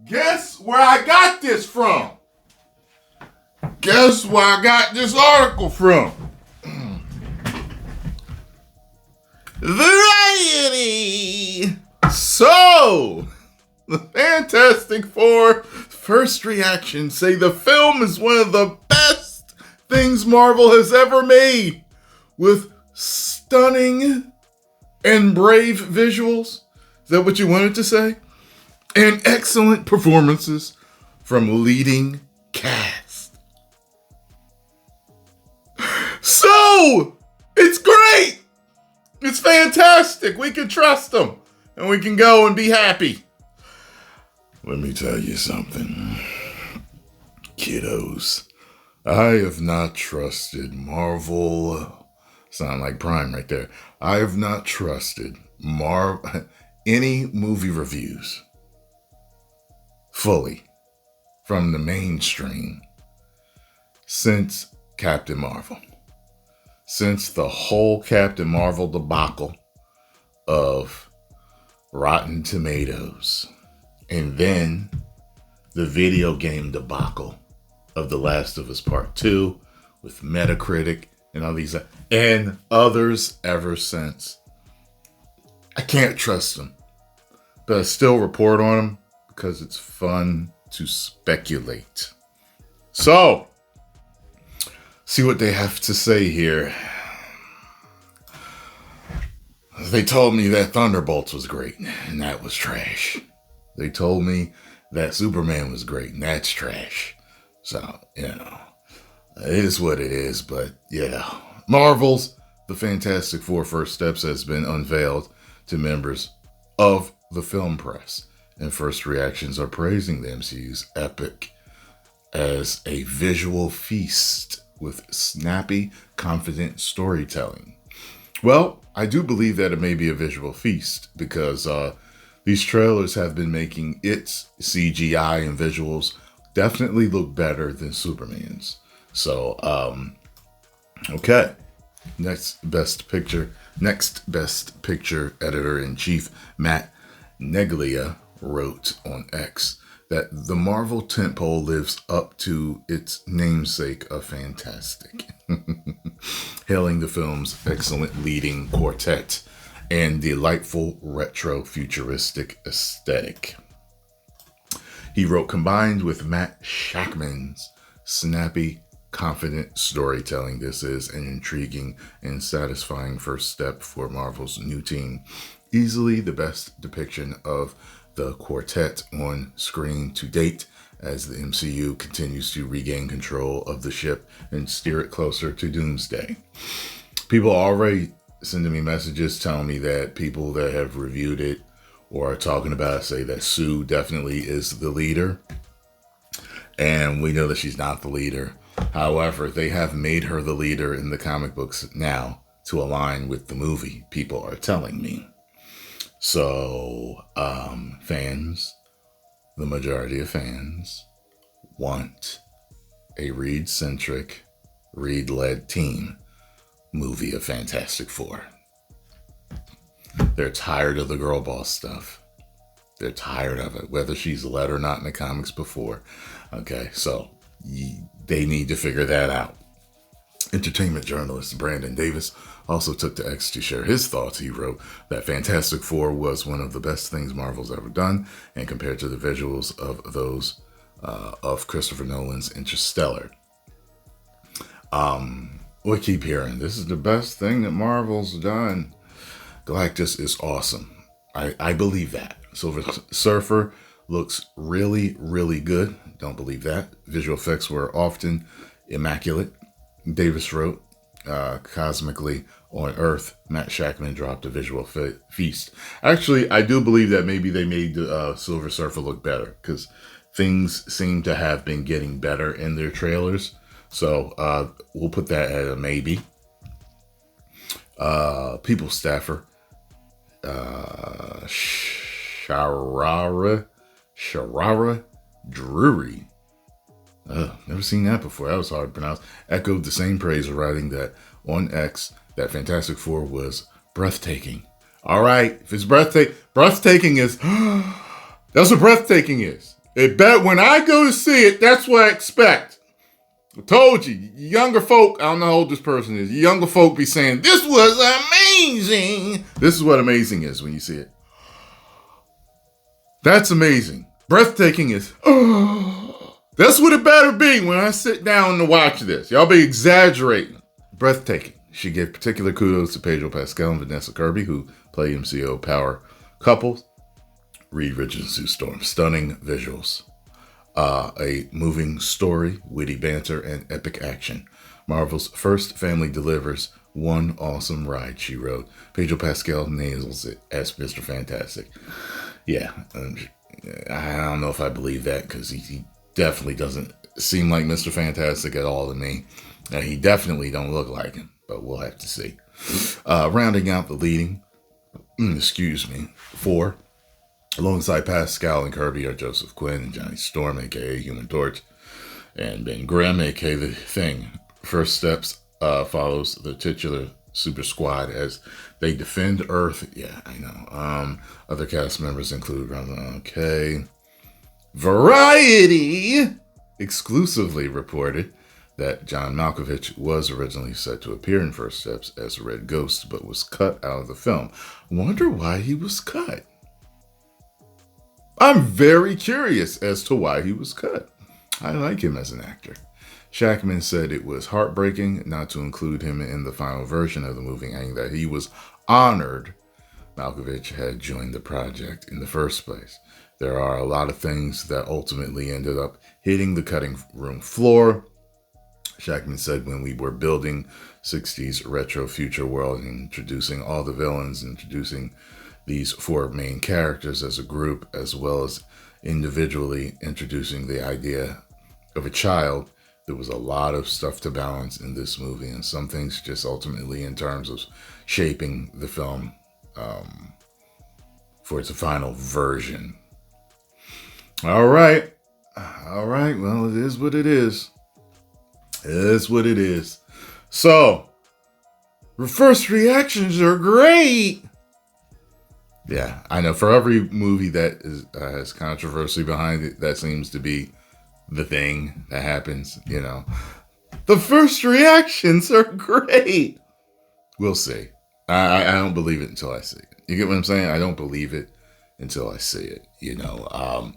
Guess where I got this from? Guess where I got this article from? Variety! So, the Fantastic Four first reactions say the film is one of the best things Marvel has ever made, with stunning and brave visuals. Is that what you wanted to say? And excellent performances from leading cast. So, it's great! It's fantastic. We can trust them. And we can go and be happy. Let me tell you something. Kiddos. I have not trusted Marvel. Sound like Prime right there. I have not trusted any movie reviews fully from the mainstream since Captain Marvel. Since the whole Captain Marvel debacle of Rotten Tomatoes, and then the video game debacle of The Last of Us Part 2 with Metacritic and all these, and others ever since. I can't trust them, but I still report on them because it's fun to speculate. So, see what they have to say here. They told me that Thunderbolts was great, and that was trash. They told me that Superman was great, and that's trash. So, it is what it is, but, Marvel's The Fantastic Four First Steps has been unveiled to members of the film press, and first reactions are praising the MCU's epic as a visual feast with snappy, confident storytelling. Well, I do believe that it may be a visual feast because these trailers have been making its CGI and visuals definitely look better than Superman's. So, okay. Next best picture editor-in-chief Matt Neglia wrote on X that the Marvel tentpole lives up to its namesake of fantastic, hailing the film's excellent leading quartet and delightful retro-futuristic aesthetic. He wrote, combined with Matt Shakman's snappy, confident storytelling, this is an intriguing and satisfying first step for Marvel's new team. Easily the best depiction of the quartet on screen to date as the MCU continues to regain control of the ship and steer it closer to doomsday. People are already sending me messages telling me that people that have reviewed it or are talking about it say that Sue definitely is the leader. And we know that she's not the leader. However, they have made her the leader in the comic books now to align with the movie, people are telling me. So, fans, the majority of fans, want a Reed-centric, Reed-led team movie of Fantastic Four. They're tired of the girl boss stuff. They're tired of it, whether she's led or not in the comics before. Okay, so they need to figure that out. Entertainment journalist Brandon Davis also took to X to share his thoughts. He wrote that Fantastic Four was one of the best things Marvel's ever done, and compared to the visuals of those of Christopher Nolan's Interstellar. We keep hearing, this is the best thing that Marvel's done. Galactus is awesome. I believe that. Silver Surfer looks really, really good. Don't believe that. Visual effects were often immaculate. Davis wrote, cosmically on Earth, Matt Shakman dropped a visual feast. Actually, I do believe that maybe they made the Silver Surfer look better because things seem to have been getting better in their trailers. So we'll put that at a maybe. People staffer, Sharara Drury. Never seen that before. That was hard to pronounce. Echoed the same praise, writing that on X that Fantastic Four was breathtaking. All right, if it's breathtaking is that's what breathtaking is. It bet when I go to see it, that's what I expect. I told you, younger folk, I don't know how old this person is, younger folk be saying, this was amazing. This is what amazing is when you see it. That's amazing. Breathtaking is, oh. That's what it better be when I sit down to watch this. Y'all be exaggerating. Breathtaking. She gave particular kudos to Pedro Pascal and Vanessa Kirby, who play MCO power couples. Reed Richards and Sue Storm. Stunning visuals. A moving story, witty banter, and epic action. Marvel's first family delivers one awesome ride, she wrote. Pedro Pascal nails it as Mr. Fantastic. Yeah, I don't know if I believe that, because he definitely doesn't seem like Mr. Fantastic at all to me. He definitely don't look like him, but we'll have to see. Rounding out the leading, four. Alongside Pascal and Kirby are Joseph Quinn and Johnny Storm, a.k.a. Human Torch, and Ben Grimm, a.k.a. The Thing. First Steps follows the titular Super Squad as they defend Earth. Yeah, I know. Other cast members include Variety exclusively reported that John Malkovich was originally set to appear in First Steps as a Red Ghost, but was cut out of the film. Wonder why he was cut. I'm very curious as to why he was cut. I like him as an actor. Shackman said it was heartbreaking not to include him in the final version of the movie, adding that he was honored Malkovich had joined the project in the first place. There are a lot of things that ultimately ended up hitting the cutting room floor. Shackman said, when we were building 60s retro future world and introducing all the villains, introducing these four main characters as a group, as well as individually introducing the idea of a child, there was a lot of stuff to balance in this movie, and some things just ultimately in terms of shaping the film for its final version. All right. Well, it is what it is. It is what it is. So, the first reactions are great. Yeah, I know. For every movie that has controversy behind it, that seems to be the thing that happens, you know. The first reactions are great. We'll see. I don't believe it until I see it. You get what I'm saying? I don't believe it until I see it, you know.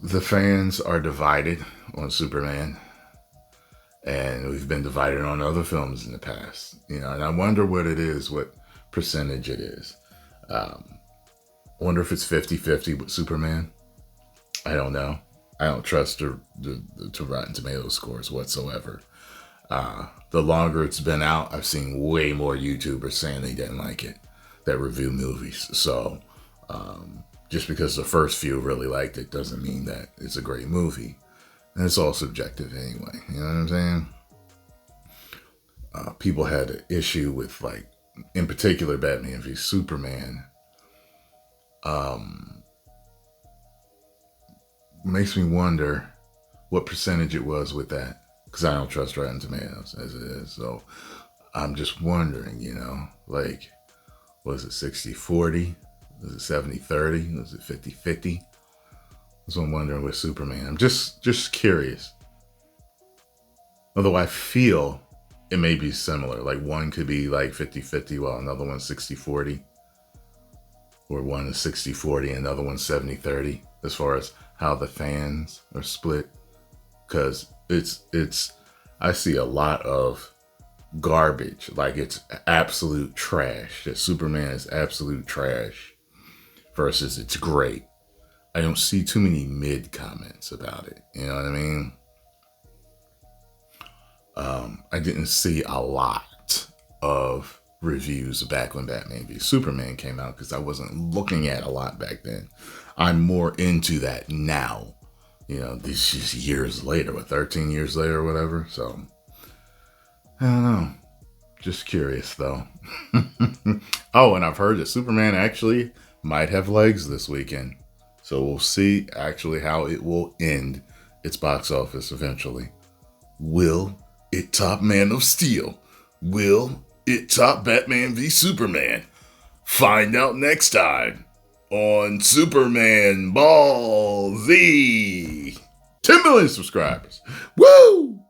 The fans are divided on Superman. And we've been divided on other films in the past, you know. And I wonder what it is, what percentage it is. I wonder if it's 50-50 with Superman. I don't know. I don't trust the Rotten Tomatoes scores whatsoever. The longer it's been out, I've seen way more YouTubers saying they didn't like it that review movies. So just because the first few really liked it doesn't mean that it's a great movie. And it's all subjective anyway. You know what I'm saying? People had an issue with, like, in particular, Batman v Superman. Makes me wonder what percentage it was with that, because I don't trust Rotten Tomatoes as it is. So I'm just wondering, you know, like, was it 60-40? Was it 70-30? Was it 50-50? That's what I'm wondering with Superman. I'm just curious. Although I feel it may be similar. Like, one could be like 50-50 while another one's 60-40. Or one is 60-40 and another one's 70-30 as far as how the fans are split. Because I see a lot of garbage. Like, it's absolute trash. That Superman is absolute trash versus it's great. I don't see too many mid comments about it. You know what I mean? I didn't see a lot of reviews back when Batman v Superman came out because I wasn't looking at a lot back then. I'm more into that now. You know, this is years later, 13 years later or whatever. So, I don't know. Just curious, though. Oh, and I've heard that Superman actually might have legs this weekend. So we'll see actually how it will end its box office eventually. Will it top Man of Steel? Will it top Batman v Superman? Find out next time on Superman Ball Z. 10 million subscribers. Woo!